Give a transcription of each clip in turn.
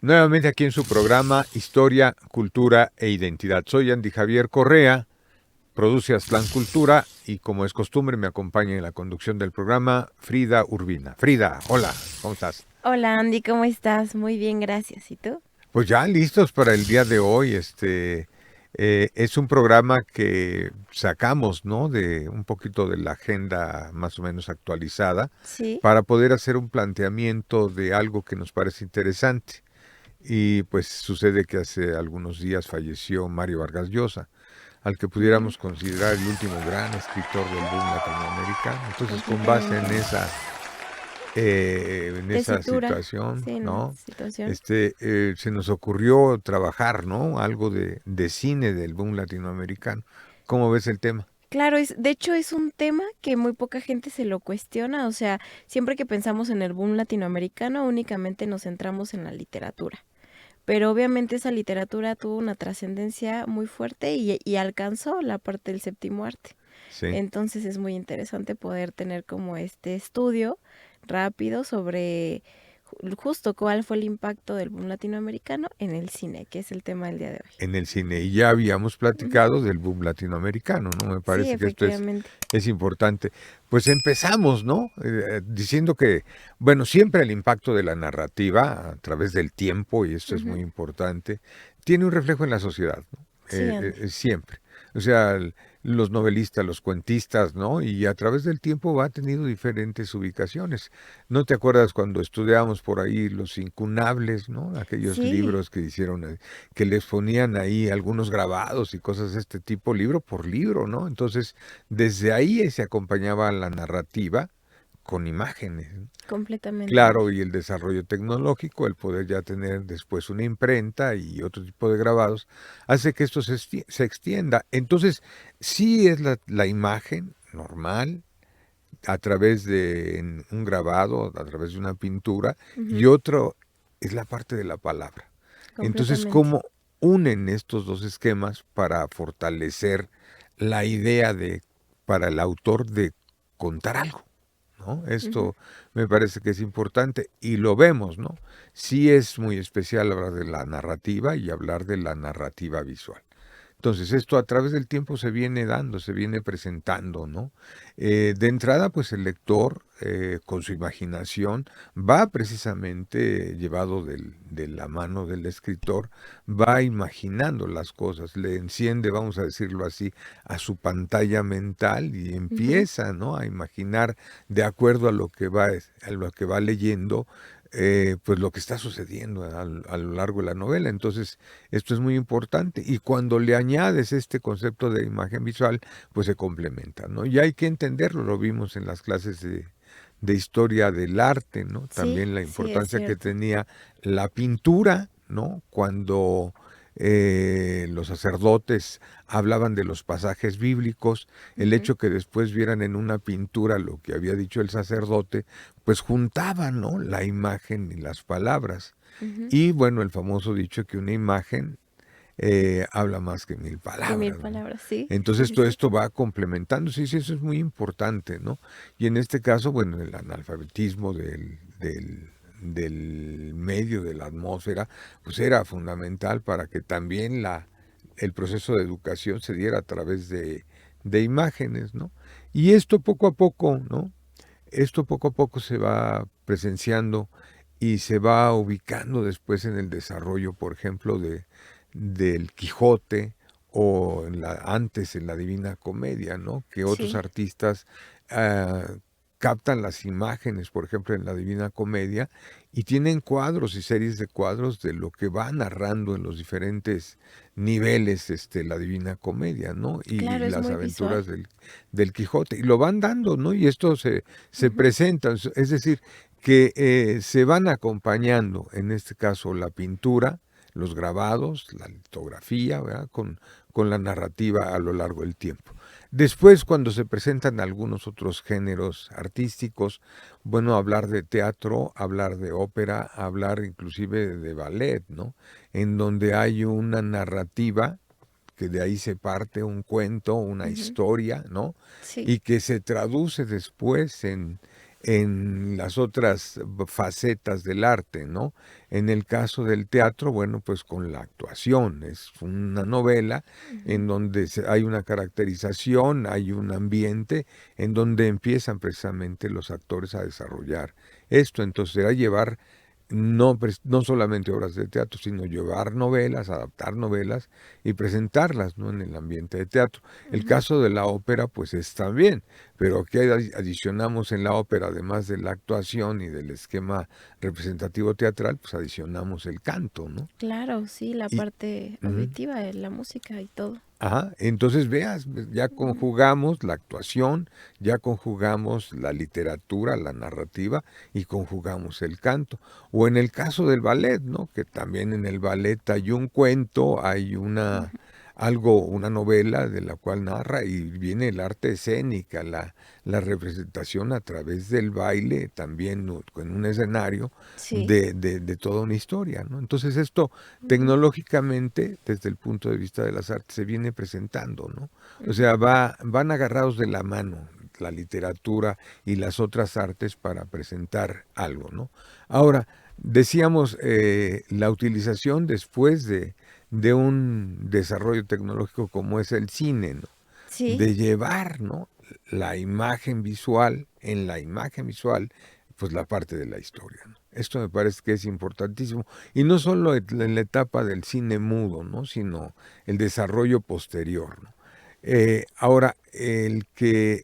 Nuevamente aquí en su programa Historia, Cultura e Identidad. Soy Andy Javier Correa, produce Aztlán Cultura y como es costumbre me acompaña en la conducción del programa Frida Urbina. Frida, hola, ¿cómo estás? Hola Andy, ¿cómo estás? Muy bien, gracias. ¿Y tú? Pues ya listos para el día de hoy. Es un programa que sacamos, ¿no? De un poquito de la agenda más o menos actualizada Sí, para poder hacer un planteamiento de algo que nos parece interesante. Y pues sucede que hace algunos días falleció Mario Vargas Llosa, al que ujú, pudiéramos considerar el último gran escritor del boom latinoamericano. Entonces, con base completamente. en esa Tesitura, situación, sí, en esa ¿no? situación. Se nos ocurrió trabajar, ¿no? Algo de cine del boom latinoamericano. ¿Cómo ves el tema? Claro, de hecho es un tema que muy poca gente se lo cuestiona, o sea, siempre que pensamos en el boom latinoamericano únicamente nos centramos en la literatura, pero obviamente esa literatura tuvo una trascendencia muy fuerte y alcanzó la parte del séptimo arte. Sí. Entonces es muy interesante poder tener como este estudio rápido sobre justo cuál fue el impacto del boom latinoamericano en el cine, que es el tema del día de hoy. En el cine. Y ya habíamos Ujú. platicado del boom latinoamericano, ¿no? Me Sí, parece que esto efectivamente. es importante. Pues empezamos, ¿no? Diciendo que, bueno, siempre el impacto de la narrativa a través del tiempo, y esto es muy Ujú. importante, tiene un reflejo en la sociedad, ¿no? Sí, Andy. Siempre. O sea, los novelistas, los cuentistas, ¿no? Y a través del tiempo va teniendo diferentes ubicaciones. ¿No te acuerdas cuando estudiábamos por ahí Los Incunables, ¿no? Aquellos Sí, libros que hicieron, que les ponían ahí algunos grabados y cosas de este tipo, libro por libro, ¿no? Entonces, desde ahí se acompañaba la narrativa con imágenes, ¿no? completamente, Andy. Claro, y el desarrollo tecnológico, el poder ya tener después una imprenta y otro tipo de grabados, hace que esto se extienda. Entonces, sí es la imagen normal, a través de un grabado, a través de una pintura, y Ujú. otro es la parte de la palabra. Entonces, Completamente. ¿cómo unen estos dos esquemas para fortalecer la idea para el autor de contar algo? ¿No? Ujú. Esto me parece que es importante y lo vemos, ¿no? Sí es muy especial hablar de la narrativa y hablar de la narrativa visual. Entonces, esto a través del tiempo se viene dando, se viene presentando, ¿no? De entrada, pues el lector, con su imaginación, va precisamente llevado de la mano del escritor, va imaginando las cosas, le enciende, vamos a decirlo así, a su pantalla mental y Ujú. empieza, ¿no? A imaginar de acuerdo a lo que va leyendo, pues lo que está sucediendo a lo largo de la novela. Entonces, esto es muy importante y cuando le añades este concepto de imagen visual, pues se complementa, ¿no? Y hay que entenderlo, lo vimos en las clases de historia del arte, ¿no? Sí, También la sí, es importancia que cierto. tenía la pintura, ¿no? Cuando los sacerdotes hablaban de los pasajes bíblicos, el Ujú. hecho que después vieran en una pintura lo que había dicho el sacerdote, pues juntaban, ¿no? La imagen y las palabras. Ujú. Y bueno, el famoso dicho que una imagen habla más que mil Que mil palabras, ¿no? palabras, sí, sí, Entonces sí, todo sí. esto va complementando, sí, sí, eso es muy importante, ¿no? Y en este caso, bueno, el analfabetismo del medio, de la atmósfera, pues era fundamental para que también el proceso de educación se diera a través de imágenes, ¿no? Y esto poco a poco, ¿no? Esto poco a poco se va presenciando y se va ubicando después en el desarrollo, por ejemplo, del Quijote o antes en la Divina Comedia, ¿no? Que otros Sí. artistas ah, captan las imágenes, por ejemplo, en la Divina Comedia, y tienen cuadros y series de cuadros de lo que va narrando en los diferentes niveles la Divina Comedia, ¿no? Y Claro, es las muy visual. aventuras del Quijote. Y lo van dando, ¿no? Y esto se Ujú. presenta, es decir, que se van acompañando, en este caso, la pintura, los grabados, la litografía, ¿verdad? Con la narrativa a lo largo del tiempo. Después, cuando se presentan algunos otros géneros artísticos, bueno, hablar de teatro, hablar de ópera, hablar inclusive de ballet, ¿no? En donde hay una narrativa que de ahí se parte un cuento, una Ujú. historia, ¿no? Sí. Y que se traduce después en las otras facetas del arte, ¿no? En el caso del teatro, bueno, pues con la actuación, es una novela en donde hay una caracterización, hay un ambiente, en donde empiezan precisamente los actores a desarrollar esto. Entonces era llevar no solamente obras de teatro, sino llevar novelas, adaptar novelas y presentarlas, ¿no? En el ambiente de teatro. El caso de la ópera, pues es también, pero aquí adicionamos en la ópera, además de la actuación y del esquema representativo teatral, pues adicionamos el canto, ¿no? Claro, sí, la Y, parte ujú, auditiva de la música y todo. ajá, entonces veas, ya conjugamos la actuación, ya conjugamos la literatura, la narrativa y conjugamos el canto. O en el caso del ballet, ¿no? Que también en el ballet hay un cuento, hay una novela de la cual narra y viene el arte escénica, la representación a través del baile, también en un escenario Sí. de toda una historia, ¿no? Entonces esto tecnológicamente, desde el punto de vista de las artes, se viene presentando, ¿no? O sea, van agarrados de la mano la literatura y las otras artes para presentar algo, ¿no? Ahora, decíamos, la utilización después de un desarrollo tecnológico como es el cine, ¿no? Sí, De llevar, ¿no? La imagen visual, en la imagen visual, pues la parte de la historia, ¿no? Esto me parece que es importantísimo. Y no solo en la etapa del cine mudo, ¿no? Sino el desarrollo posterior, ¿no? Ahora, el que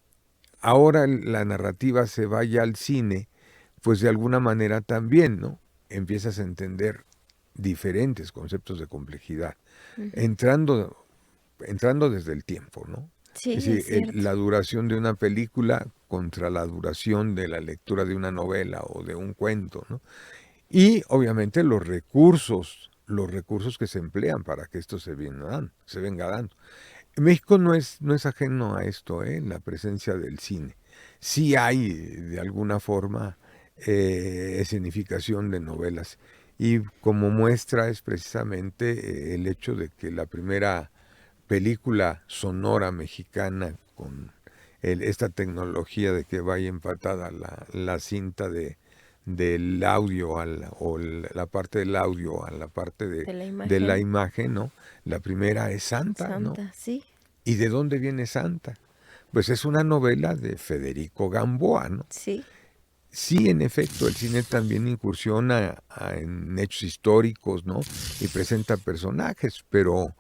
ahora la narrativa se vaya al cine, pues de alguna manera también, ¿no? Empiezas a entender diferentes conceptos de complejidad, ujú, entrando desde el tiempo, ¿no? Es sí, es decir, cierto. la duración de una película contra la duración de la lectura de una novela o de un cuento, ¿no? Y obviamente los recursos que se emplean para que esto se venga dando. México no es ajeno a esto, ¿eh? La presencia del cine. Sí hay, de alguna forma, escenificación de novelas. Y como muestra es precisamente el hecho de que la primera película sonora mexicana con esta tecnología de que vaya empatada la cinta del audio la parte del audio a la parte De la de la imagen imagen, ¿no? La primera es Santa, ¿no? santa, sí. ¿Y de dónde viene Santa? Pues es una novela de Federico Gamboa, ¿no? Sí. Sí, en efecto, el cine también incursiona en hechos históricos, ¿no? Y presenta personajes, pero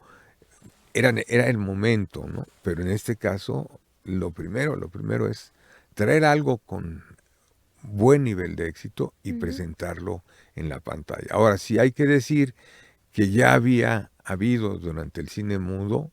era el momento, ¿no? Pero en este caso, lo primero es traer algo con buen nivel de éxito y Ujú. presentarlo en la pantalla. Ahora, sí hay que decir que ya había habido durante el cine mudo,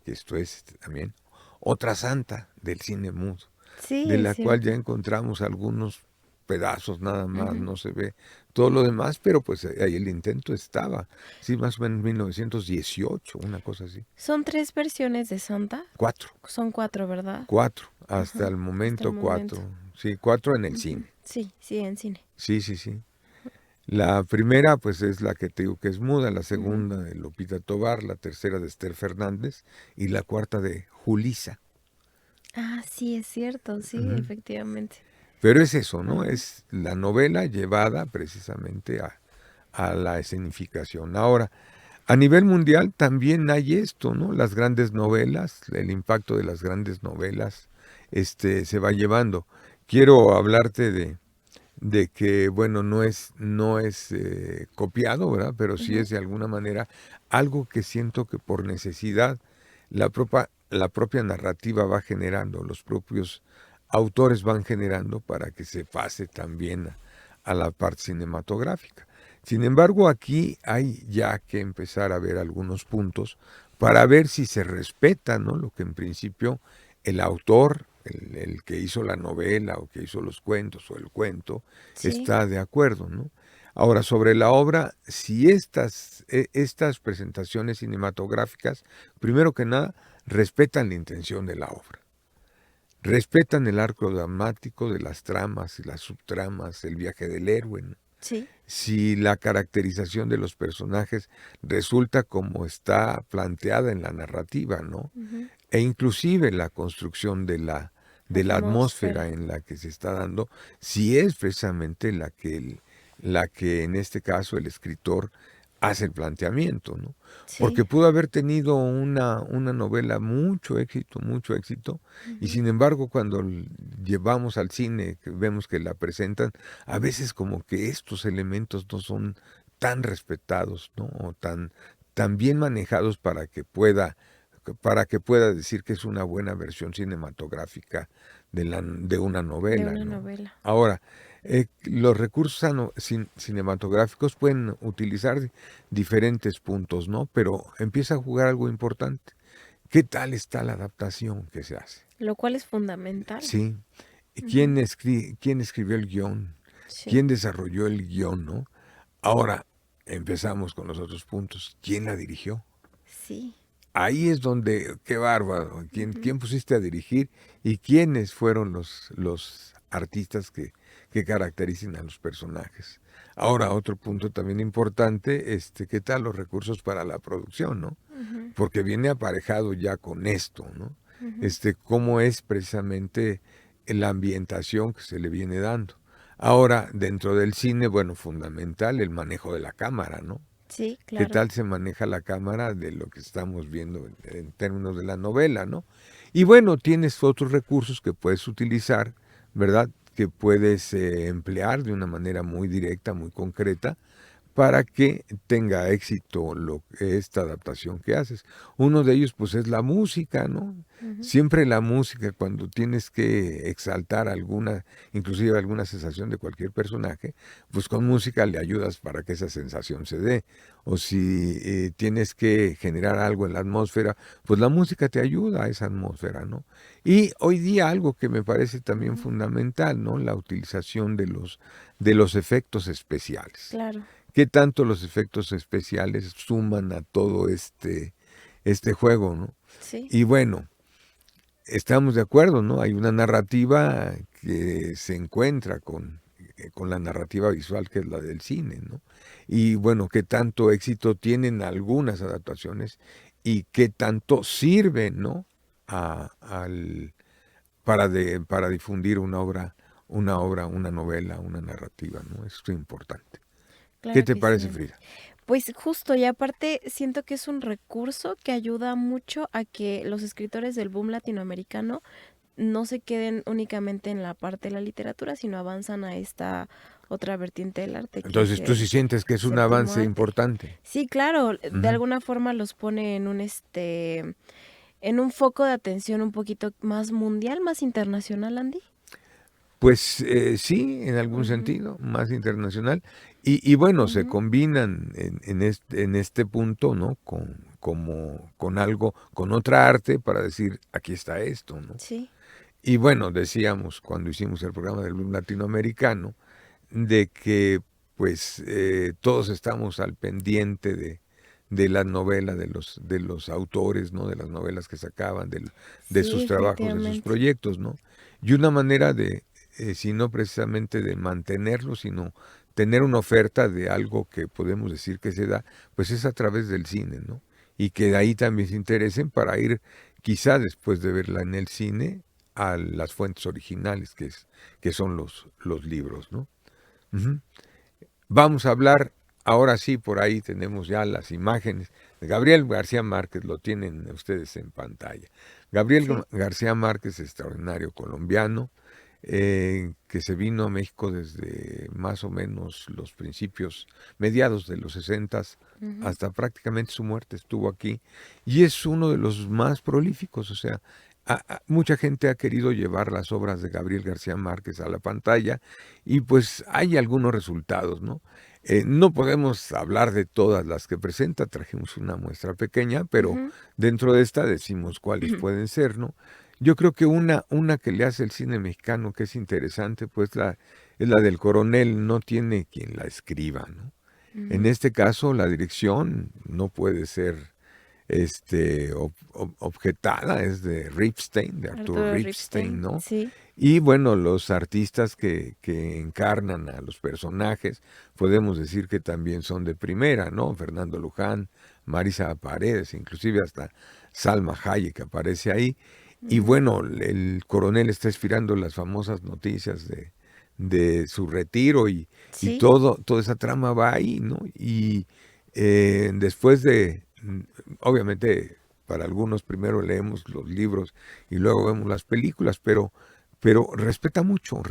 que esto es también otra santa del cine mudo, Sí, de es la cual ya cierto. encontramos algunos pedazos nada más, Ujú. no se ve todo lo demás, pero pues ahí el intento estaba, sí, más o menos en 1918, una cosa así. Son 3 versiones de Santa. Cuatro, Son 4, ¿verdad? cuatro, hasta Ajá, el hasta el momento momento. cuatro, sí, cuatro en el Ujú. cine, Sí, sí, en cine. sí, sí, sí. La primera, pues es la que te digo que es muda, la Ujú. segunda de Lupita Tobar, la tercera de Esther Fernández y la cuarta de Julisa. Ah, sí, es cierto, sí, Ujú. efectivamente. Pero es eso, ¿no? Ajá. Es la novela llevada precisamente a la escenificación. Ahora, a nivel mundial también hay esto, ¿no? Las grandes novelas, el impacto de las grandes novelas, se va llevando. Quiero hablarte de que, bueno, no es copiado, ¿verdad? Pero sí Ujú. es de alguna manera algo que siento que por necesidad la propia narrativa va generando, los propios autores van generando para que se pase también a la parte cinematográfica. Sin embargo, aquí hay ya que empezar a ver algunos puntos para ver si se respeta, ¿no? Lo que en principio el autor, el que hizo la novela o que hizo los cuentos o el cuento, Sí. está de acuerdo, ¿no? Ahora, sobre la obra, si estas presentaciones cinematográficas, primero que nada, respetan la intención de la obra, respetan el arco dramático de las tramas y las subtramas, el viaje del héroe, ¿no? Sí. Si la caracterización de los personajes resulta como está planteada en la narrativa, ¿no? Ujú. E inclusive la construcción de la atmósfera Atmósfera. en la que se está dando, si es precisamente la que en este caso el escritor hace el planteamiento, ¿no? Porque Sí. pudo haber tenido una novela mucho éxito, y Ujú. sin embargo cuando llevamos al cine, que vemos que la presentan, a veces como que estos elementos no son tan respetados, ¿no? O tan bien manejados para que pueda decir que es una buena versión cinematográfica de una De novela, una ¿no? novela. Ahora, los recursos cinematográficos pueden utilizar diferentes puntos, ¿no? Pero empieza a jugar algo importante. ¿Qué tal está la adaptación que se hace? Lo cual es fundamental. Sí. Ujú. ¿Quién escribió el guión? Sí. ¿Quién desarrolló el guión, no? Ahora, empezamos con los otros puntos. ¿Quién la dirigió? Sí. Ahí es donde, qué bárbaro, Ujú. quién pusiste a dirigir y quiénes fueron los artistas que caracterizan a los personajes? Ahora, otro punto también importante, ¿qué tal los recursos para la producción, no? Ujú. Porque viene aparejado ya con esto, ¿no? Ujú. Cómo es precisamente la ambientación que se le viene dando. Ahora, dentro del cine, bueno, fundamental el manejo de la cámara, ¿no? Sí, ¿Qué claro. tal se maneja la cámara de lo que estamos viendo en términos de la novela, ¿no? Y bueno, tienes otros recursos que puedes utilizar, ¿verdad? Que puedes emplear de una manera muy directa, muy concreta, para que tenga éxito esta adaptación que haces. Uno de ellos pues es la música, ¿no? Ujú. Siempre la música, cuando tienes que exaltar inclusive alguna sensación de cualquier personaje, pues con música le ayudas para que esa sensación se dé. O si tienes que generar algo en la atmósfera, pues la música te ayuda a esa atmósfera, ¿no? Y hoy día algo que me parece también Ujú. fundamental, ¿no? La utilización de los efectos especiales. Claro. ¿Qué tanto los efectos especiales suman a todo este juego, ¿no? Sí. Y bueno, estamos de acuerdo, ¿no? Hay una narrativa que se encuentra con la narrativa visual que es la del cine, ¿no? Y bueno, qué tanto éxito tienen algunas adaptaciones y qué tanto sirven, ¿no? A- al, para difundir una novela, una narrativa, ¿no? Eso es importante. ¿Qué Claro te que sí, parece, Andy. Frida? Pues justo, y aparte siento que es un recurso que ayuda mucho a que los escritores del boom latinoamericano no se queden únicamente en la parte de la literatura, sino avanzan a esta otra vertiente del arte, que es Entonces tú sí el sientes que es un séptimo avance arte. importante. Sí, claro, de Ujú. alguna forma los pone en un foco de atención un poquito más mundial, más internacional, Andy. Pues sí, en algún Ujú. sentido, más internacional. Y bueno, se Ujú. combinan en este punto, ¿no? Con algo, con otra arte para decir, aquí está esto, ¿no? Sí. Y bueno, decíamos cuando hicimos el programa del Boom Latinoamericano, de que pues todos estamos al pendiente de las novelas, de los autores, ¿no? De las novelas que sacaban, de Sí, sus trabajos, de sus efectivamente. proyectos, ¿no? Y una manera si no precisamente de mantenerlo, sino tener una oferta de algo que podemos decir que se da, pues es a través del cine, ¿no? Y que de ahí también se interesen para ir, quizá después de verla en el cine, a las fuentes originales, que son los libros, ¿no? Ujú. Vamos a hablar, ahora sí, por ahí tenemos ya las imágenes de Gabriel García Márquez, lo tienen ustedes en pantalla. Gabriel Sí. García Márquez, extraordinario colombiano, que se vino a México desde más o menos los principios, mediados de los 60 Ujú. hasta prácticamente su muerte estuvo aquí, y es uno de los más prolíficos, o sea, mucha gente ha querido llevar las obras de Gabriel García Márquez a la pantalla y pues hay algunos resultados, ¿no? No podemos hablar de todas las que presenta, trajimos una muestra pequeña, pero Ujú. dentro de esta decimos cuáles pueden ser, ¿no? Yo creo que una que le hace el cine mexicano que es interesante, pues es la del coronel, no tiene quien la escriba, ¿no? En Ujú. este caso, la dirección no puede ser objetada, es de Ripstein, de Arthur Arturo Ripstein, Ripstein, ¿no? sí. Y bueno, los artistas que encarnan a los personajes, podemos decir que también son de primera, ¿no? Fernando Luján, Marisa Paredes, inclusive hasta Salma Hayek aparece ahí. Y Ujú. bueno, el coronel está expirando las famosas noticias de su retiro y Sí, toda esa trama va ahí, ¿no? Y después obviamente para algunos primero leemos los libros y luego vemos las películas, pero respeta mucho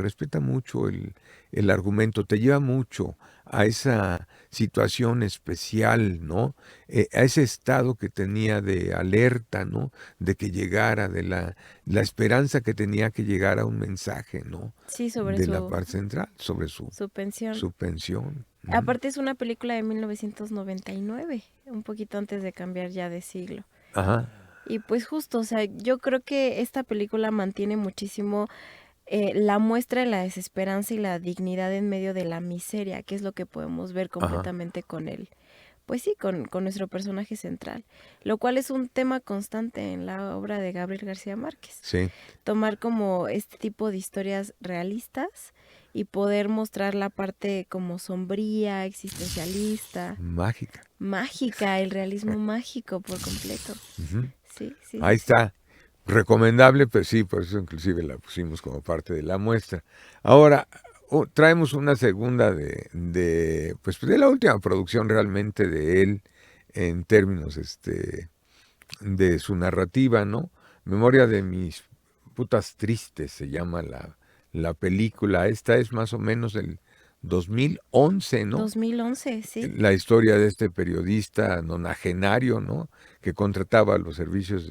el argumento, te lleva mucho a esa situación especial, ¿no? A ese estado que tenía de alerta, ¿no? De que llegara, de la esperanza que tenía que llegar a un mensaje, ¿no? sí, sobre De la parte central, sobre su pensión. su pensión. Aparte es una película de 1999, un poquito antes de cambiar ya de siglo. Ajá, Y pues justo, o sea, yo creo que esta película mantiene muchísimo la muestra de la desesperanza y la dignidad en medio de la miseria, que es lo que podemos ver ajá, completamente con él. Pues sí, con nuestro personaje central, lo cual es un tema constante en la obra de Gabriel García Márquez. sí, Tomar como este tipo de historias realistas y poder mostrar la parte como sombría, existencialista, mágica. mágica, el realismo mágico por completo. Ujú. Sí, sí, Ahí sí, sí. está. Recomendable, pues sí, por eso inclusive la pusimos como parte de la muestra. Ahora, traemos una segunda pues de la última producción realmente de él en términos de su narrativa, ¿no? Memoria de mis putas tristes se llama la película. Esta es más o menos del 2011, ¿no? 2011, sí, La historia de este periodista nonagenario, ¿no? Que contrató los servicios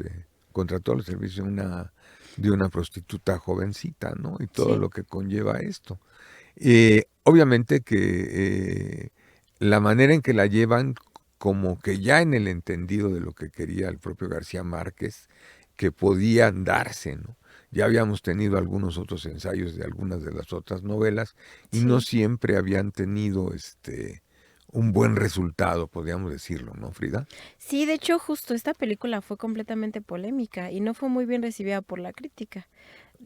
de una prostituta jovencita, ¿no? Y todo sí. lo que conlleva esto. Obviamente que la manera en que la llevan, como que ya en el entendido de lo que quería el propio García Márquez, que podían darse, ¿no? Ya habíamos tenido algunos otros ensayos de algunas de las otras novelas y no Sí. siempre habían tenido un buen resultado, podríamos decirlo, ¿no, Frida? Sí, de hecho, justo esta película fue completamente polémica y no fue muy bien recibida por la crítica.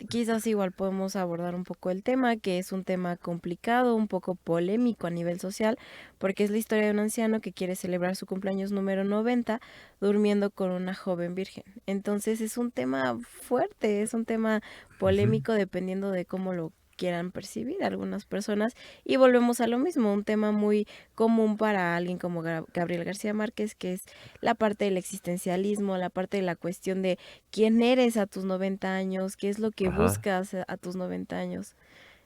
Quizás igual podemos abordar un poco el tema, que es un tema complicado, un poco polémico a nivel social, porque es la historia de un anciano que quiere celebrar su cumpleaños número 90 durmiendo con una joven virgen. Entonces es un tema fuerte, es un tema Ujú. polémico dependiendo de cómo lo quieran percibir algunas personas y volvemos a lo mismo, un tema muy común para alguien como Gabriel García Márquez, que es la parte del existencialismo, la parte de la cuestión de quién eres a tus 90 años, qué es lo que Ajá. buscas a tus 90 años.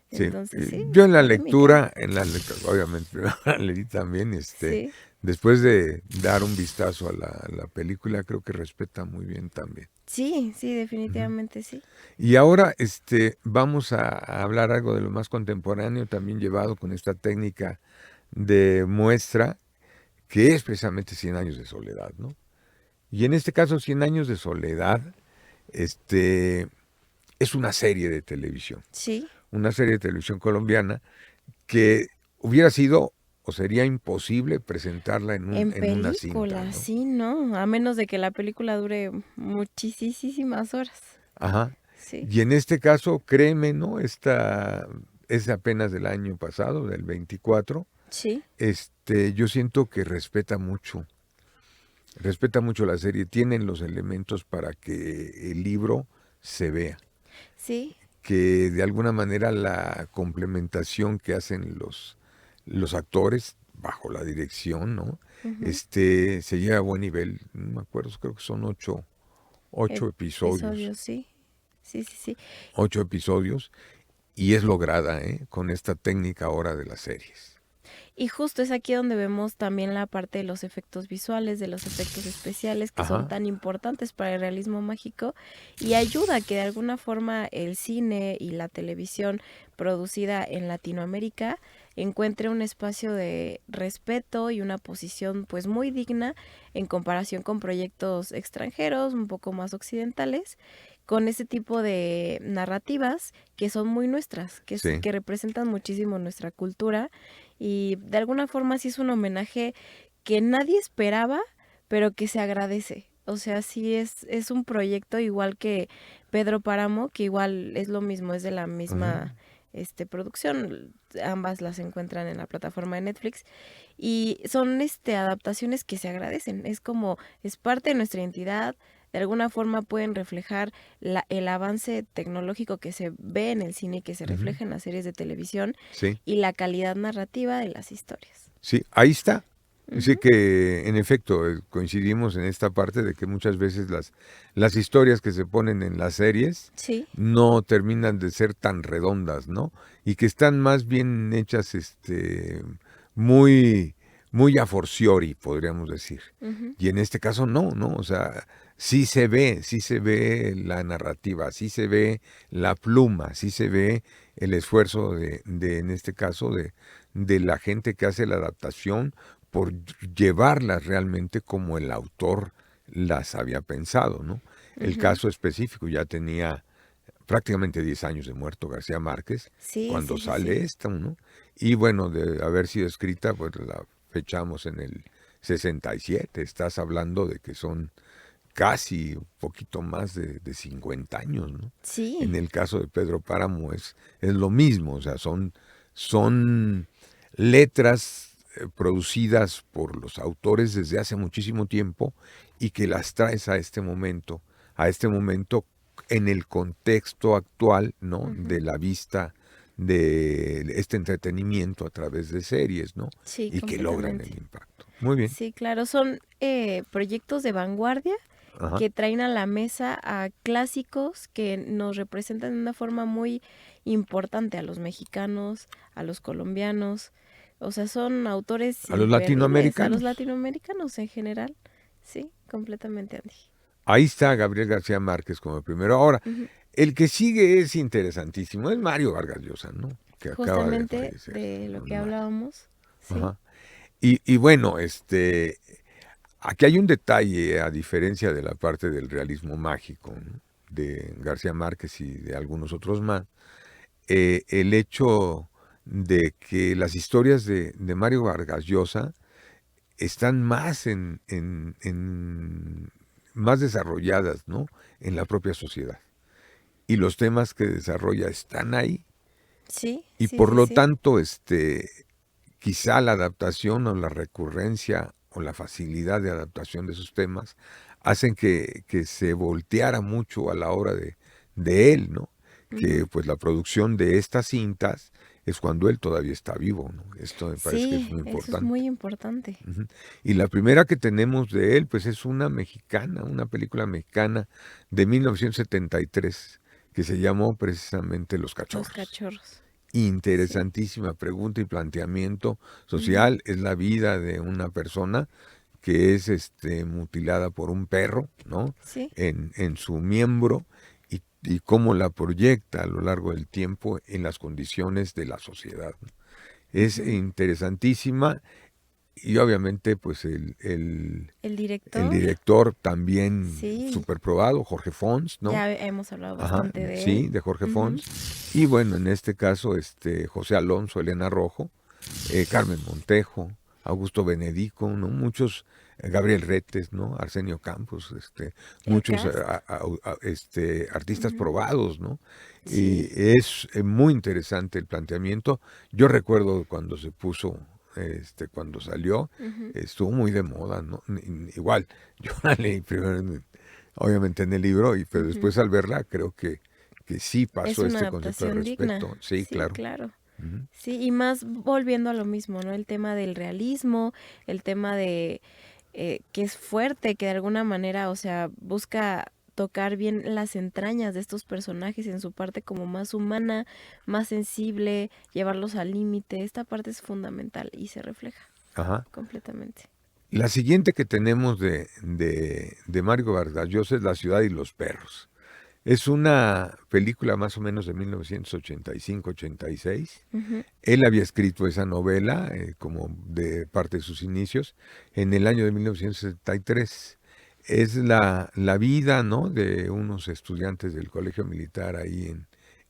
Sí, Entonces, sí, yo es polémica. en la lectura, obviamente, pero la leí también, Sí, después de dar un vistazo a a la película, creo que respeta muy bien también. sí, sí, Ujú. definitivamente sí. Y ahora, vamos a hablar algo de lo más contemporáneo, también llevado con esta técnica de muestra, que es precisamente Cien años de soledad, ¿no? Y en este caso, Cien años de soledad, este, es Sí, una serie de televisión colombiana que hubiera sido o sería imposible presentarla en en una cinta, película, ¿no? sí, ¿no? A menos de que la película dure muchísimas horas. Ajá. Sí, Y en este caso, créeme, ¿no? Esta es apenas del año pasado, del 24. sí, Yo siento que respeta mucho la serie, tienen los elementos para que el libro se vea, sí. que de alguna manera la complementación que hacen los actores bajo la dirección, ¿no? Ujú. Se lleva a buen nivel, no me acuerdo, creo que son ocho episodios, Episodios, sí. Sí, sí, sí. 8 episodios, y es lograda, ¿eh? Con esta técnica ahora de las series. Y justo es aquí donde vemos también la parte de los efectos visuales, de los efectos especiales que son Ajá, tan importantes para el realismo mágico y ayuda a que de alguna forma el cine y la televisión producida en Latinoamérica encuentre un espacio de respeto y una posición pues muy digna en comparación con proyectos extranjeros un poco más occidentales con ese tipo de narrativas que son muy nuestras, sí, que representan muchísimo nuestra cultura y de alguna forma sí es un homenaje que nadie esperaba, pero que se agradece. O sea, sí es un proyecto igual que Pedro Páramo, que igual es lo mismo, es de la ujú, misma producción, ambas las encuentran en la plataforma de Netflix y son adaptaciones que se agradecen, es como es parte de nuestra identidad, de alguna forma pueden reflejar el avance tecnológico que se ve en el cine y que se Ujú. refleja en las series de televisión Sí, y la calidad narrativa de las historias. sí, ahí está. Dice Ujú. que, en efecto, coincidimos en esta parte de que muchas veces las historias que se ponen en las series Sí. no terminan de ser tan redondas, ¿no? Y que están más bien hechas, muy, muy a forciori, podríamos decir. Ujú. Y en este caso no, ¿no? O sea, sí se ve la narrativa, sí se ve la pluma, sí se ve el esfuerzo en este caso, de la gente que hace la adaptación por llevarlas realmente como el autor las había pensado, ¿no? El Ujú. caso específico ya tenía prácticamente 10 años de muerto García Márquez Sí, cuando sí, sí, sale sí. esta, ¿no? Y bueno, de haber sido escrita, pues la fechamos en el 67. Estás hablando de que son casi un poquito más de 50 años, ¿no? En Sí. el caso de Pedro Páramo es lo mismo, o sea, son letras producidas por los autores desde hace muchísimo tiempo y que las traes a este momento en el contexto actual, ¿no? Ujú. De la vista de este entretenimiento a través de series, ¿no? Sí, Y que logran el completamente. impacto. Muy bien. Sí, claro, son proyectos de vanguardia Ajá. que traen a la mesa a clásicos que nos representan de una forma muy importante a los mexicanos, a los colombianos. O sea, son autores A los imperdibles, a los latinoamericanos. latinoamericanos en general. Sí, completamente, Andy. Ahí está Gabriel García Márquez como el primero. Ahora, Ujú. el que sigue es interesantísimo, es Mario Vargas Llosa, ¿no? Que acaba de Justamente fallecer, de lo don que Mario. hablábamos. Sí. Ajá. Y bueno, aquí hay un detalle, a diferencia de la parte del realismo mágico, ¿no? De García Márquez y de algunos otros más, el hecho de que las historias de Mario Vargas Llosa están más más desarrolladas, ¿no? En la propia sociedad. Y los temas que desarrolla están ahí. Sí, Y sí, por sí, lo sí. tanto, quizá la adaptación o la recurrencia o la facilidad de adaptación de esos temas hacen que se volteara mucho a la hora de él, ¿no? Que Ujú. pues la producción de estas cintas es cuando él todavía está vivo, ¿no? Esto me parece que es Sí, muy eso es muy importante. importante. Ujú. Y la primera que tenemos de él, pues es una mexicana, una película mexicana de 1973, que se llamó precisamente Los Los Cachorros. cachorros. Sí. Interesantísima pregunta y planteamiento Ujú. social. Es la vida de una persona que es mutilada por un perro, ¿no? Sí. En su miembro y cómo la proyecta a lo largo del tiempo en las condiciones de la sociedad, ¿no? Es Ujú. interesantísima y obviamente pues El el director, director también sí, súper probado, Jorge Fons, ¿no? ya hemos hablado Ajá, bastante de él. sí, de Jorge Ujú. Fons. Y bueno, en este caso, José Alonso, Elena Rojo, Carmen Montejo, Augusto Benedico, ¿no? Muchos, Gabriel Retes, ¿no? Arsenio Campos, El muchos cast. artistas Ujú. probados, ¿no? Y Sí. es muy interesante el planteamiento. Yo recuerdo cuando se puso, cuando salió, Ujú. estuvo muy de moda, ¿no? Igual, yo la leí primero, obviamente en el libro, pero Ujú. después al verla creo que sí Es pasó una este concepto de adaptación digna. respeto. Sí, Sí, claro. claro. Ujú. Sí, y más volviendo a lo mismo, ¿no? El tema del realismo, el tema de que es fuerte, que de alguna manera, o sea, busca tocar bien las entrañas de estos personajes en su parte como más humana, más sensible, llevarlos al límite. Esta parte es fundamental y se refleja Ajá. completamente. La siguiente que tenemos de Mario Vargas Llosa es La ciudad y los perros. Es una película más o menos de 1985-86. Ujú. Él había escrito esa novela como de parte de sus inicios en el año de 1973. Es la vida, ¿no? De unos estudiantes del colegio militar ahí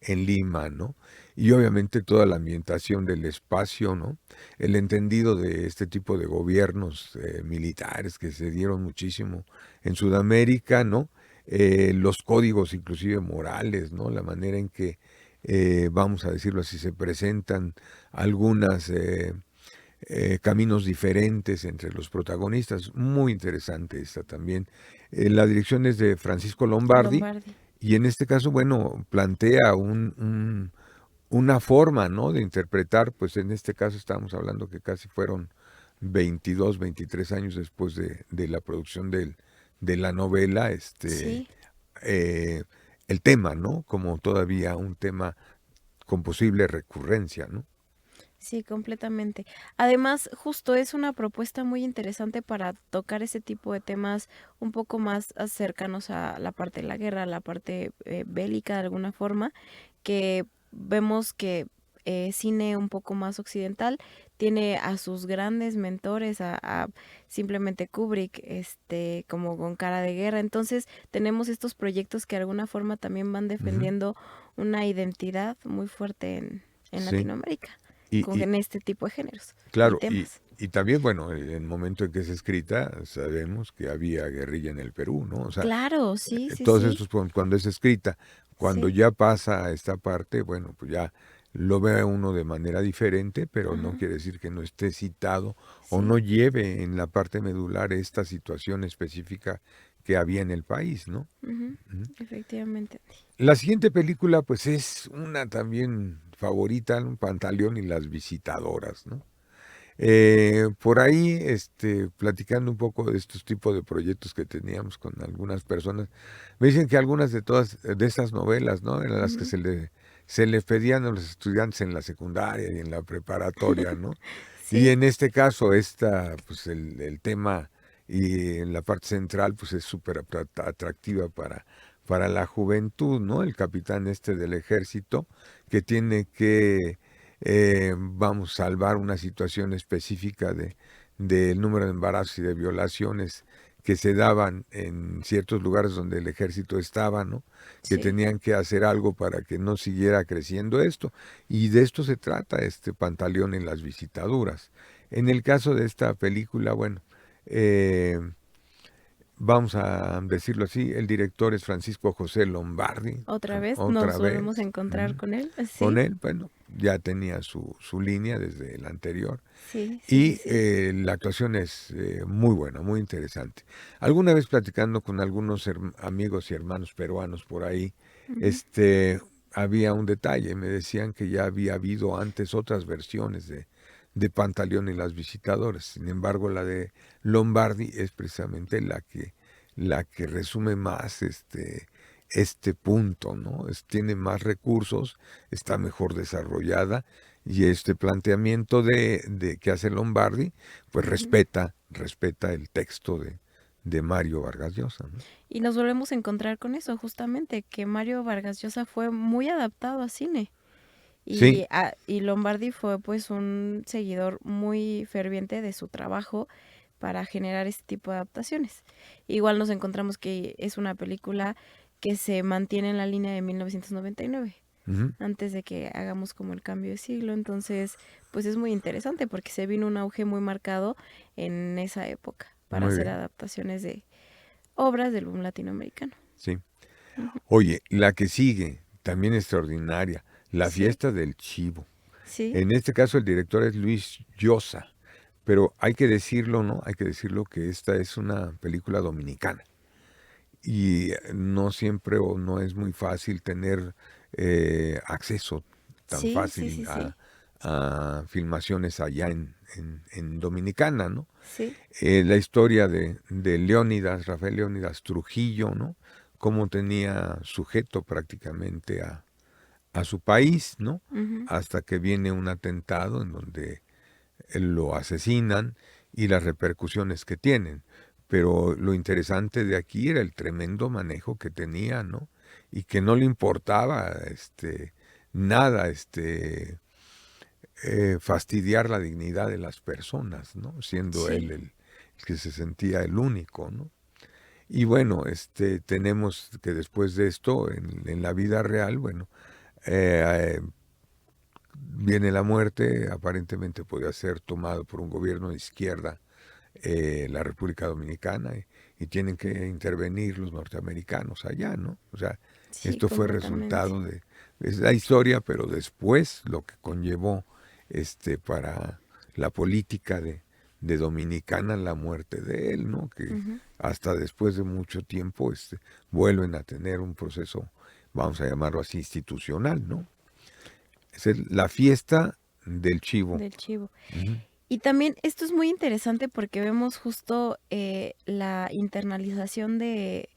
en Lima, ¿no? Y obviamente toda la ambientación del espacio, ¿no? El entendido de este tipo de gobiernos militares que se dieron muchísimo en Sudamérica, ¿no? Los códigos inclusive morales, ¿no? La manera en que, vamos a decirlo así, se presentan algunas caminos diferentes entre los protagonistas. Muy interesante esta también. La dirección es de Francisco Lombardi Lombardi. y en este caso, bueno, plantea una forma, ¿no?, de interpretar, pues en este caso estamos hablando que casi fueron 22, 23 años después de la producción de la novela, Sí, eh, el tema, ¿no? Como todavía un tema con posible recurrencia, ¿no? sí, completamente. Además, justo es una propuesta muy interesante para tocar ese tipo de temas un poco más cercanos a la parte de la guerra, a la parte bélica de alguna forma, que vemos que cine un poco más occidental tiene a sus grandes mentores, a simplemente Kubrick, como con cara de guerra. Entonces, tenemos estos proyectos que de alguna forma también van Ujú. defendiendo una identidad muy fuerte en Sí. Latinoamérica Y en este tipo de géneros y claro, temas. y también, bueno, en el momento en que es escrita, sabemos que había guerrilla en el Perú, ¿no? O sea, Claro, sí, sí, todos sí, estos, cuando es escrita, cuando sí, ya pasa a esta parte, bueno, pues ya lo ve uno de manera diferente, pero no ajá, quiere decir que no esté citado o sí, no lleve en la parte medular esta situación específica que había en el país, ¿no? ujú, Ujú. efectivamente. La siguiente película, pues es una también favorita, ¿no? Pantaleón y las visitadoras, ¿no? Por ahí, platicando un poco de estos tipos de proyectos que teníamos con algunas personas, me dicen que algunas de todas de estas novelas, ¿no? Eran las que Ujú. se le pedían a los estudiantes en la secundaria y en la preparatoria, ¿no? Y Sí, en este caso, pues el tema y en la parte central, pues es súper atractiva para la juventud, ¿no? El capitán del ejército que tiene que vamos, salvar una situación específica del número de embarazos y de violaciones que se daban en ciertos lugares donde el ejército estaba, ¿no? Que sí, tenían que hacer algo para que no siguiera creciendo esto. Y de esto se trata este Pantaleón en las visitaduras. En el caso de esta película, bueno, eh, vamos a decirlo así, el director es Francisco José Lombardi, otra vez otra nos volvemos a vez. encontrar con él, Con sí, él, bueno, ya tenía su línea desde el anterior. sí, sí, sí, Y sí. la actuación es muy buena, muy interesante. Alguna vez platicando con algunos amigos y hermanos peruanos por ahí, Ujú. este, había un detalle. Me decían que ya había habido antes otras versiones de Pantaleón y las visitadoras. Sin embargo, la de Lombardi es precisamente la que resume más este punto, ¿no? Tiene más recursos, está mejor desarrollada y este planteamiento de que hace Lombardi, pues Ujú. respeta el texto de Mario Vargas Llosa, ¿no? Y nos volvemos a encontrar con eso, justamente, que Mario Vargas Llosa fue muy adaptado a cine. Sí, Y Lombardi fue pues un seguidor muy ferviente de su trabajo para generar este tipo de adaptaciones. Igual nos encontramos que es una película que se mantiene en la línea de 1999, ujú, antes de que hagamos como el cambio de siglo. Entonces, pues es muy interesante porque se vino un auge muy marcado en esa época para muy hacer bien, adaptaciones de obras del boom latinoamericano. sí. Ujú. Oye, la que sigue, también extraordinaria, La Sí, fiesta del chivo. sí, En este caso el director es Luis Llosa, pero hay que decirlo, ¿no? Hay que decirlo que esta es una película dominicana y no siempre o no es muy fácil tener acceso tan sí, sí, fácil sí, sí, a filmaciones allá en Dominicana, ¿no? sí. La historia de Leónidas, Rafael Leónidas Trujillo, ¿no? Cómo tenía sujeto prácticamente a su país, ¿no? Ujú. Hasta que viene un atentado en donde lo asesinan y las repercusiones que tienen. Pero lo interesante de aquí era el tremendo manejo que tenía, ¿no? Y que no le importaba nada, fastidiar la dignidad de las personas, ¿no? Siendo Sí, él el que se sentía el único, ¿no? Y bueno, tenemos que después de esto, en la vida real, bueno, eh, viene la muerte, aparentemente podía ser tomado por un gobierno de izquierda, la República Dominicana, y tienen que intervenir los norteamericanos allá, ¿no? O sea, sí, esto fue completamente. resultado es la historia, pero después lo que conllevó para la política de Dominicana, la muerte de él, ¿no? Que Ujú. hasta después de mucho tiempo vuelven a tener un proceso, vamos a llamarlo así, institucional, ¿no? Es la fiesta del chivo. Del chivo. Ujú. Y también esto es muy interesante porque vemos justo la internalización de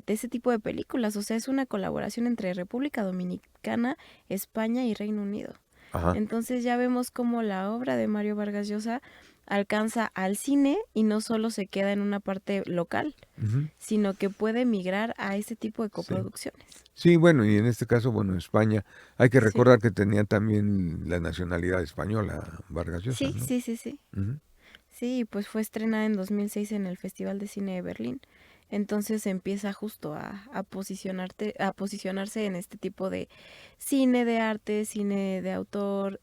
ese tipo de películas. O sea, es una colaboración entre República Dominicana, España y Reino Unido. Ajá. Entonces ya vemos cómo la obra de Mario Vargas Llosa alcanza al cine y no solo se queda en una parte local, Ujú. sino que puede migrar a ese tipo de Sí. coproducciones. Sí, bueno, y en este caso, bueno, España, hay que Sí, recordar que tenía también la nacionalidad española, Vargas Llosa, sí, ¿no? sí, sí, sí. Ujú. Sí, pues fue estrenada en 2006 en el Festival de Cine de Berlín. Entonces empieza justo a posicionarse en este tipo de cine de arte, cine de autor,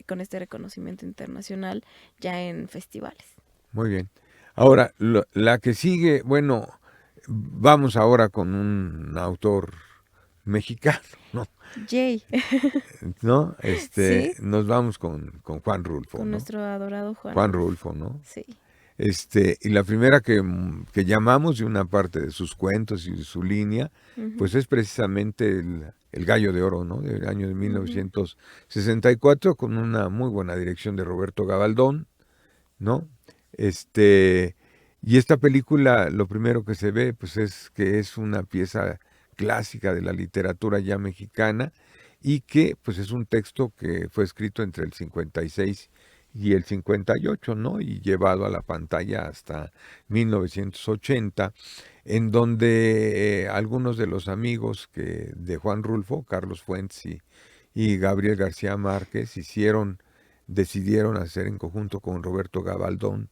con este reconocimiento internacional ya en festivales. Muy bien. Ahora, la que sigue, bueno, vamos ahora con un autor mexicano, ¿no? Jay, ¿No? sí, Nos vamos con Juan Rulfo, con ¿no? nuestro adorado Juan Juan Rulfo. Rulfo, ¿no? Sí. Y la primera que llamamos de una parte de sus cuentos y de su línea, Ujú, pues es precisamente el Gallo de Oro, ¿no? Del año de ujú, 1964, con una muy buena dirección de Roberto Gabaldón, ¿no? Este, y esta película, lo primero que se ve, pues es que es una pieza clásica de la literatura ya mexicana y que, pues es un texto que fue escrito entre el 56 y el 58, ¿no? Y llevado a la pantalla hasta 1980, en donde algunos de los amigos de Juan Rulfo, Carlos Fuentes y Gabriel García Márquez, decidieron hacer en conjunto con Roberto Gabaldón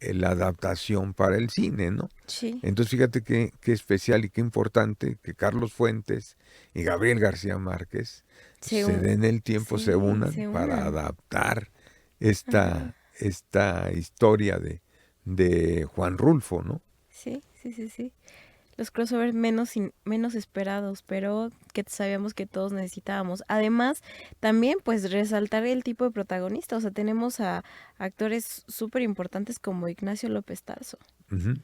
la adaptación para el cine, ¿no? sí, Entonces fíjate qué especial y qué importante que Carlos Fuentes y Gabriel García Márquez se se un- den el tiempo, se sí, unan se para unan. adaptar Ajá. esta historia de Juan Rulfo, ¿no? Sí, sí, sí, sí. Los crossovers menos esperados, pero que sabíamos que todos necesitábamos. Además, también pues resaltar el tipo de protagonista. O sea, tenemos a actores súper importantes como Ignacio López Tarso, Ujú.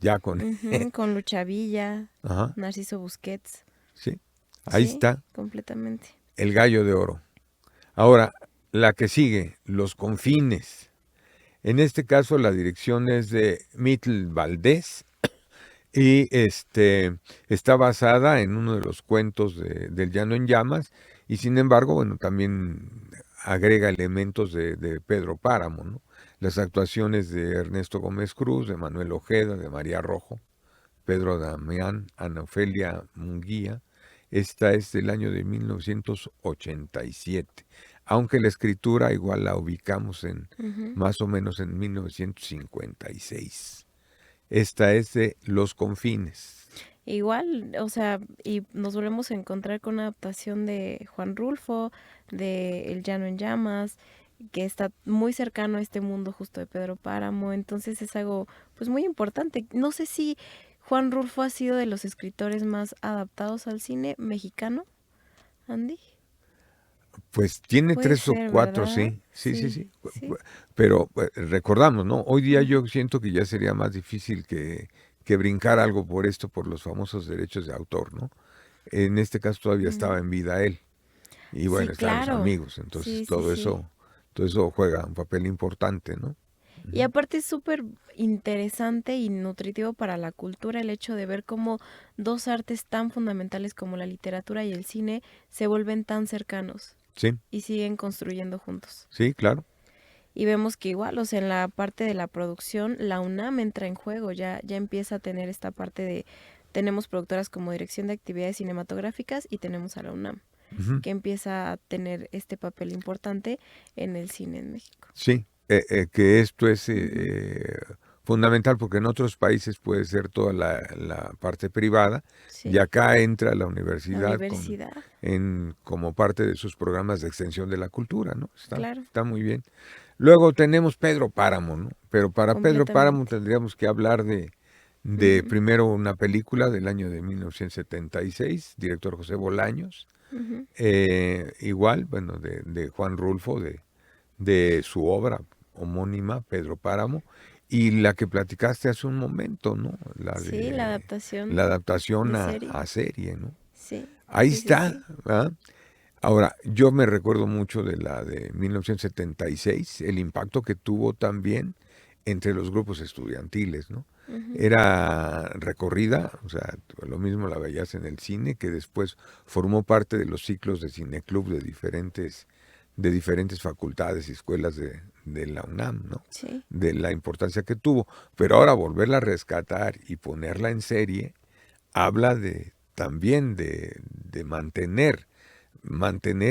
Ya con... ujú, con Lucha Villa, Ajá, Narciso Busquets. sí. Ahí Sí, está completamente. el Gallo de Oro. Ahora, la que sigue, Los Confines. En este caso la dirección es de Mitl Valdés y está basada en uno de los cuentos del Llano en Llamas y sin embargo, bueno, también agrega elementos de Pedro Páramo, ¿no? Las actuaciones de Ernesto Gómez Cruz, de Manuel Ojeda, de María Rojo, Pedro Damián, Ana Ofelia Munguía. Esta es del año de 1987, aunque la escritura igual la ubicamos en Ujú. más o menos en 1956. Esta es de Los Confines. Igual, o sea, y nos volvemos a encontrar con una adaptación de Juan Rulfo, de El Llano en Llamas, que está muy cercano a este mundo justo de Pedro Páramo, entonces es algo pues muy importante. No sé si Juan Rulfo ha sido de los escritores más adaptados al cine mexicano, Andy. Pues tiene Puede tres o ser, cuatro, ¿verdad? sí, sí, sí, Sí, sí. sí. Pero recordamos, ¿no? Hoy día Ujú, yo siento que ya sería más difícil que brincar algo por esto, por los famosos derechos de autor, ¿no? En este caso todavía ujú. estaba en vida él. Y Sí, bueno, están los claro. amigos, entonces Sí, sí, sí. todo eso juega un papel importante, ¿no? Y Ujú. aparte es súper interesante y nutritivo para la cultura el hecho de ver cómo dos artes tan fundamentales como la literatura y el cine se vuelven tan cercanos Sí, y siguen construyendo juntos. sí, claro. Y vemos que igual, o sea, en la parte de la producción, la UNAM entra en juego, ya empieza a tener esta parte de, tenemos productoras como Dirección de Actividades Cinematográficas y tenemos a la UNAM, Ujú. que empieza a tener este papel importante en el cine en México. Sí, que esto es Ujú. fundamental porque en otros países puede ser toda la parte privada y Sí, acá entra la la universidad universidad, como parte de sus programas de extensión de la cultura, ¿no? claro. Está muy bien. Luego tenemos Pedro Páramo, ¿no? Pero para Pedro Páramo Completamente. tendríamos que hablar de Ujú, primero una película del año de 1976, director José Bolaños, ujú, igual, bueno, de Juan Rulfo, de su obra homónima, Pedro Páramo, y la que platicaste hace un momento, ¿no? Sí, la La adaptación adaptación de serie. a serie, ¿no? Sí, Ahí sí, sí, está, sí. ¿verdad? Ahora, yo me recuerdo mucho de la de 1976, el impacto que tuvo también entre los grupos estudiantiles, ¿no? Ujú. Era recorrida, o sea, lo mismo la veías en el cine, que después formó parte de los ciclos de cineclub de diferentes facultades y escuelas de la UNAM, ¿no? Sí. De la importancia que tuvo. Pero ahora volverla a rescatar y ponerla en serie, habla de también de mantener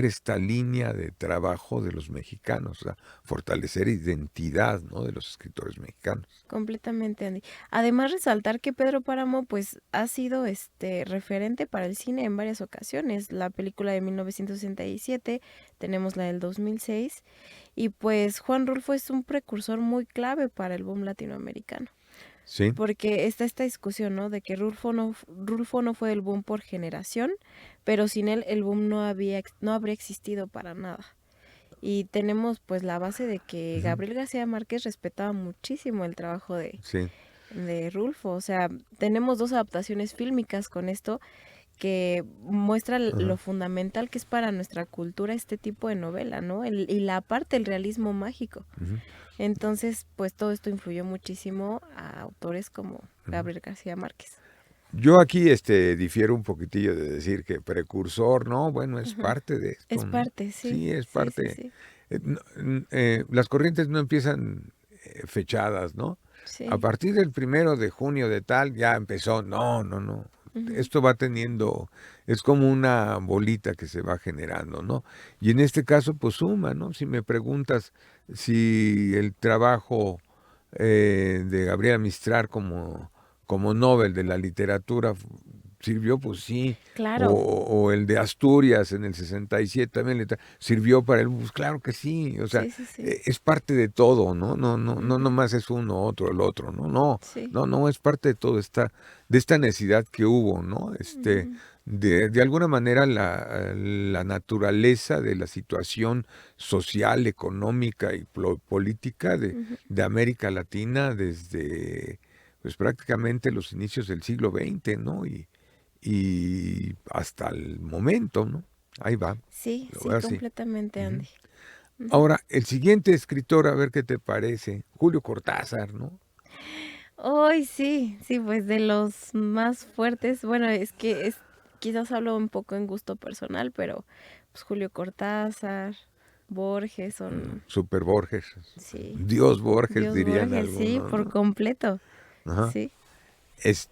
esta línea de trabajo de los mexicanos, o sea, fortalecer identidad, ¿no? De los escritores mexicanos. Completamente, Andy. Además, resaltar que Pedro Páramo, pues, ha sido referente para el cine en varias ocasiones. La película de 1967, tenemos la del 2006, y pues Juan Rulfo es un precursor muy clave para el boom latinoamericano. Sí. Porque está esta discusión, ¿no? De que Rulfo no fue el boom por generación, pero sin él el boom no habría existido para nada. Y tenemos pues la base de que Ujú. Gabriel García Márquez respetaba muchísimo el trabajo Sí. de Rulfo. O sea, tenemos dos adaptaciones fílmicas con esto que muestra lo Ajá. fundamental que es para nuestra cultura este tipo de novela, ¿no? Y la parte del realismo mágico. Ujú. Entonces, pues todo esto influyó muchísimo a autores como Ujú. Gabriel García Márquez. Yo aquí difiero un poquitillo de decir que precursor, no, bueno, es Ajá. parte de Es esto, ¿no? parte, sí, Sí, es sí, sí, parte. sí, Las corrientes no empiezan fechadas, ¿no? A sí. partir del 1 de junio de tal ya empezó. No, no, no. Ujú. Esto va teniendo, es como una bolita que se va generando, ¿no? Y en este caso, pues suma, ¿no? Si me preguntas si el trabajo de Gabriela Mistral como Nobel de la literatura sirvió, pues sí, Claro, o el de Asturias en el 67 también sirvió para él, pues claro que sí, o sea, sí, sí, sí. es parte de todo, ¿no? No Ujú. nomás es uno, otro, el otro, Sí. no, es parte de todo de esta necesidad que hubo, ¿no? Ujú. De alguna manera la naturaleza de la situación social, económica y política Ujú. de América Latina desde pues prácticamente los inicios del siglo XX, ¿no? Y hasta el momento, ¿no? Ahí va, Sí, lo sí, veo así. completamente, Ujú. Andy. Ujú. Ahora, el siguiente escritor, a ver qué te parece, Julio Cortázar, ¿no? Ay, sí, sí, pues de los más fuertes, bueno, es que quizás hablo un poco en gusto personal, pero pues Julio Cortázar, Borges son, Super Borges, sí, Dios Borges, Dios dirían Borges, sí, algunos, por ¿no? completo, Ajá. sí.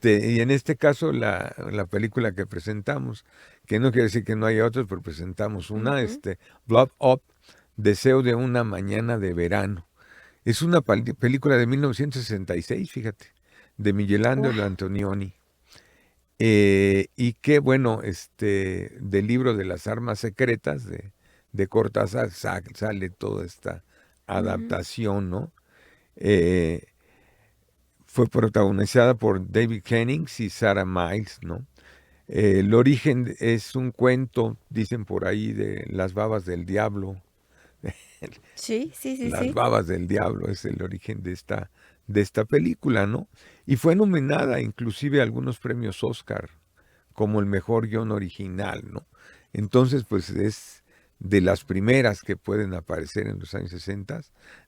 Y en este caso, la película que presentamos, que no quiere decir que no haya otros, pero presentamos una, Ujú. Blood Up, Deseo de una mañana de verano. Es una película de 1966, fíjate, de Miguel Ángel Guau. Antonioni. Y que, bueno, del libro de las armas secretas de Cortázar sale toda esta Ujú. adaptación, ¿no? Eh, Fue protagonizada por David Hennings y Sarah Miles, ¿no? El origen es un cuento, dicen por ahí, de las babas del diablo. Sí, sí, sí, Las sí. babas del diablo es el origen de esta película, ¿no? Y fue nominada inclusive a algunos premios Oscar como el mejor guión original, ¿no? Entonces, pues es de las primeras que pueden aparecer en los años 60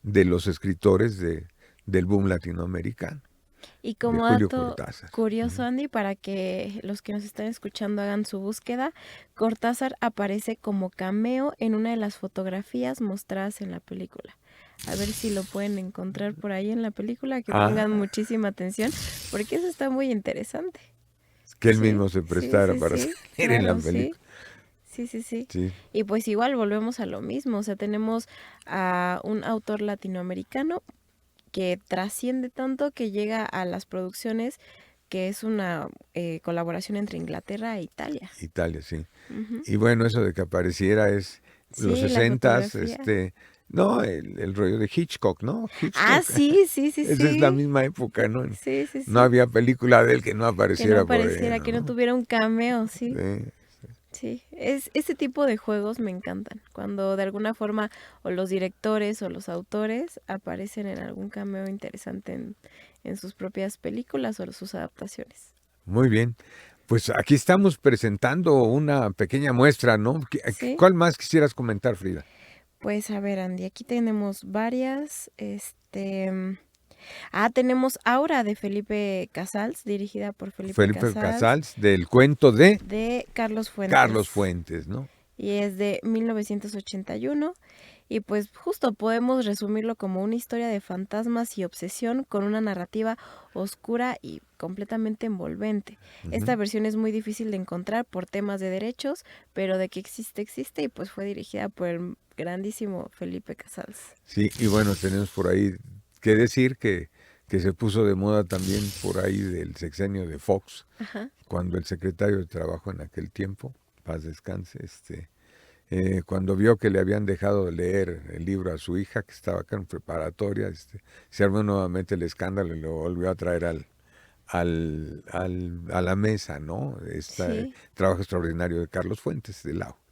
de los escritores del boom latinoamericano, Y de como Julio dato Cortázar. curioso, Ujú. Andy, para que los que nos están escuchando hagan su búsqueda, Cortázar aparece como cameo en una de las fotografías mostradas en la película. A ver si lo pueden encontrar por ahí en la película, que pongan Ah, muchísima atención, porque eso está muy interesante. que él Sí, mismo se sí, prestara sí, para sí, salir en la claro, sí. película. Sí, sí, sí. Sí. Y pues igual volvemos a lo mismo, o sea, tenemos a un autor latinoamericano que trasciende tanto que llega a las producciones, que es una colaboración entre Inglaterra e Italia. Italia, sí. Ujú. Y bueno, eso de que apareciera es los Sí, la sesentas, fotografía. no, el rollo de Hitchcock, ¿no? Ah, Hitchcock, sí, sí, sí, esa es la sí. misma época, ¿no? Sí, sí, No sí. había película de él que no Que no apareciera por ahí, apareciera, que no ¿no? tuviera un cameo, sí. Sí. Sí, ese tipo de juegos me encantan, cuando de alguna forma o los directores o los autores aparecen en algún cameo interesante en sus propias películas o sus adaptaciones. Muy bien. Pues aquí estamos presentando una pequeña muestra, ¿no? Sí, ¿Cuál más quisieras comentar, Frida? pues a ver, Andy, aquí tenemos varias, tenemos Aura de Felipe Casals, dirigida por Felipe Felipe Casals, Casals, del cuento de de Carlos Carlos Fuentes, Fuentes, ¿no? y es de 1981. Y pues justo podemos resumirlo como una historia de fantasmas y obsesión con una narrativa oscura y completamente envolvente. Esta Ujú. versión es muy difícil de encontrar por temas de derechos, pero de que existe, existe, y pues fue dirigida por el grandísimo Felipe Casals. Sí, y bueno, tenemos por ahí que decir que se puso de moda también por ahí del sexenio de Fox, Ajá. cuando el secretario de Trabajo en aquel tiempo, paz descanse, cuando vio que le habían dejado de leer el libro a su hija, que estaba acá en preparatoria, se armó nuevamente el escándalo y lo volvió a traer a la mesa, ¿no? Este Sí, trabajo extraordinario de Carlos Fuentes,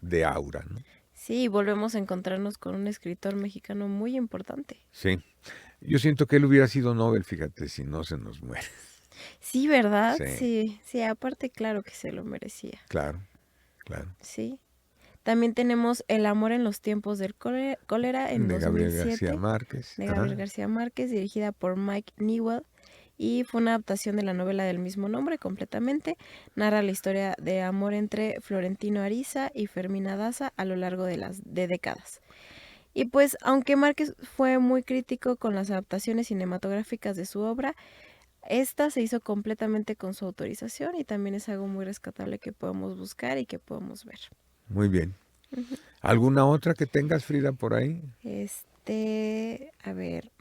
de Aura, ¿no? sí, volvemos a encontrarnos con un escritor mexicano muy importante. Sí, yo siento que él hubiera sido Nobel, fíjate, si no se nos muere. Sí, ¿verdad? Sí, Sí, sí, aparte claro que se lo merecía. claro, claro. Sí. También tenemos El amor en los tiempos del cólera en De Gabriel García 2007 Márquez. de Gabriel Ajá. García Márquez, dirigida por Mike Newell, y fue una adaptación de la novela del mismo nombre completamente. Narra la historia de amor entre Florentino Ariza y Fermina Daza a lo largo de décadas. Y pues, aunque Márquez fue muy crítico con las adaptaciones cinematográficas de su obra, esta se hizo completamente con su autorización y también es algo muy rescatable que podemos buscar y que podemos ver. Muy bien. Ujú. ¿Alguna otra que tengas, Frida, por ahí? A ver,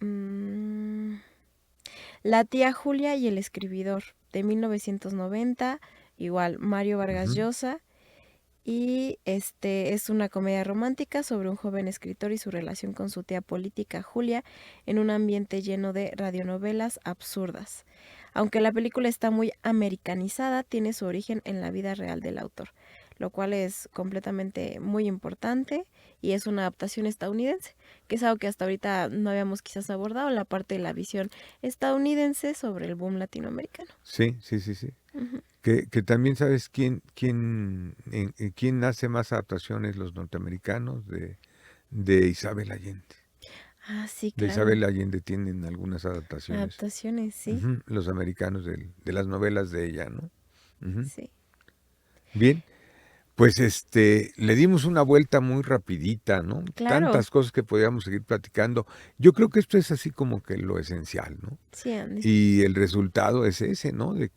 La tía Julia y el escribidor, de 1990, igual Mario Vargas Ujú. Llosa, y es una comedia romántica sobre un joven escritor y su relación con su tía política Julia en un ambiente lleno de radionovelas absurdas. Aunque la película está muy americanizada, tiene su origen en la vida real del autor, lo cual es completamente muy importante, y es una adaptación estadounidense, que es algo que hasta ahorita no habíamos quizás abordado, la parte de la visión estadounidense sobre el boom latinoamericano. Sí, sí, sí, sí. Ujú. Que también sabes quién hace más adaptaciones, los norteamericanos, de Isabel Allende. Ah, sí, De claro. Isabel Allende tienen algunas adaptaciones. Adaptaciones, sí, Ujú. Los americanos de las novelas de ella, ¿no? Ujú. sí. Bien, pues le dimos una vuelta muy rapidita, ¿no? Claro, Tantas cosas que podíamos seguir platicando. Yo creo que esto es así como que lo esencial, ¿no? sí, Andy. Y el resultado es ese, ¿no? De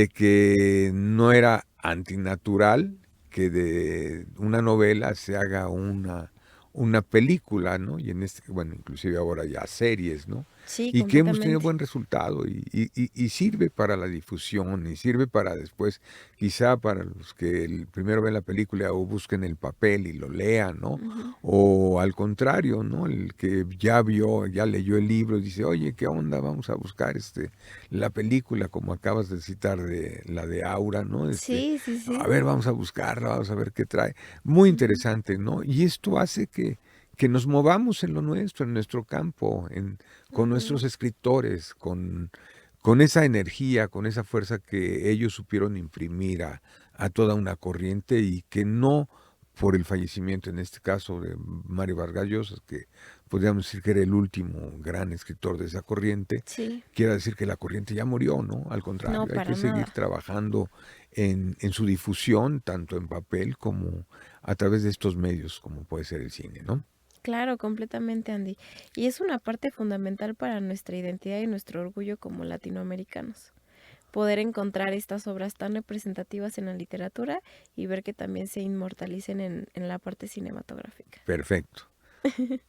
que no era antinatural que de una novela se haga una película, ¿no? Y bueno, inclusive ahora ya series, ¿no? Sí, Y que hemos tenido completamente. buen resultado y sirve para la difusión y sirve para después, quizá para los que primero ven la película o busquen el papel y lo lean, ¿no? Ujú. O al contrario, ¿no? El que ya vio, ya leyó el libro y dice, oye, ¿qué onda? Vamos a buscar la película, como acabas de citar, de la de Aura, ¿no? Sí, sí, A sí. ver, vamos a buscarla, vamos a ver qué trae. Muy Ujú, interesante, ¿no? Y esto hace que nos movamos en lo nuestro, en nuestro campo, con ujú. nuestros escritores, con esa energía, con esa fuerza que ellos supieron imprimir a toda una corriente y que no por el fallecimiento, en este caso de Mario Vargas Llosa, que podríamos decir que era el último gran escritor de esa corriente, Sí, quiere decir que la corriente ya murió, ¿no? Al no, contrario, hay para que seguir nada. trabajando en su difusión, tanto en papel como a través de estos medios, como puede ser el cine, ¿no? Claro, completamente, Andy. Y es una parte fundamental para nuestra identidad y nuestro orgullo como latinoamericanos. Poder encontrar estas obras tan representativas en la literatura y ver que también se inmortalicen en la parte cinematográfica. Perfecto.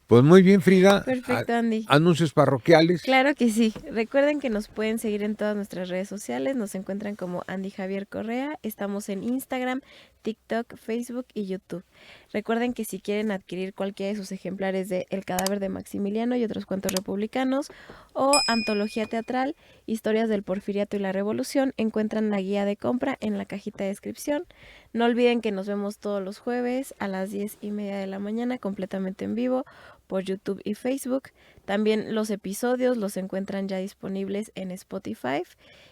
Pues muy bien, Frida. Perfecto, Andy. Anuncios parroquiales. Claro que sí. Recuerden que nos pueden seguir en todas nuestras redes sociales. Nos encuentran como Andy Javier Correa. Estamos en Instagram, TikTok, Facebook y YouTube. Recuerden que si quieren adquirir cualquiera de sus ejemplares de El cadáver de Maximiliano y otros cuentos republicanos o antología teatral, Historias del Porfiriato y la Revolución, encuentran la guía de compra en la cajita de descripción. No olviden que nos vemos todos los jueves a las 10:30 de la mañana completamente en vivo por YouTube y Facebook. También los episodios los encuentran ya disponibles en Spotify.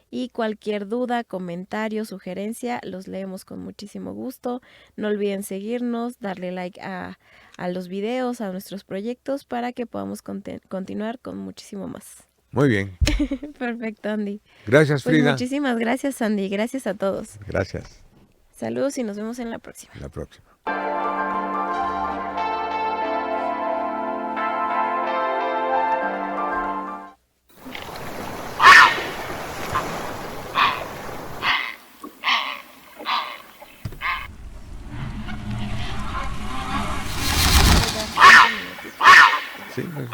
Y cualquier duda, comentario, sugerencia, los leemos con muchísimo gusto. No olviden seguirnos, darle like a los videos, a nuestros proyectos para que podamos continuar con muchísimo más. Muy bien. Perfecto, Andy. Gracias, Pues Frida. muchísimas gracias, Andy. Gracias a todos. Gracias. Saludos y nos vemos en la próxima. La próxima. Sí, pues,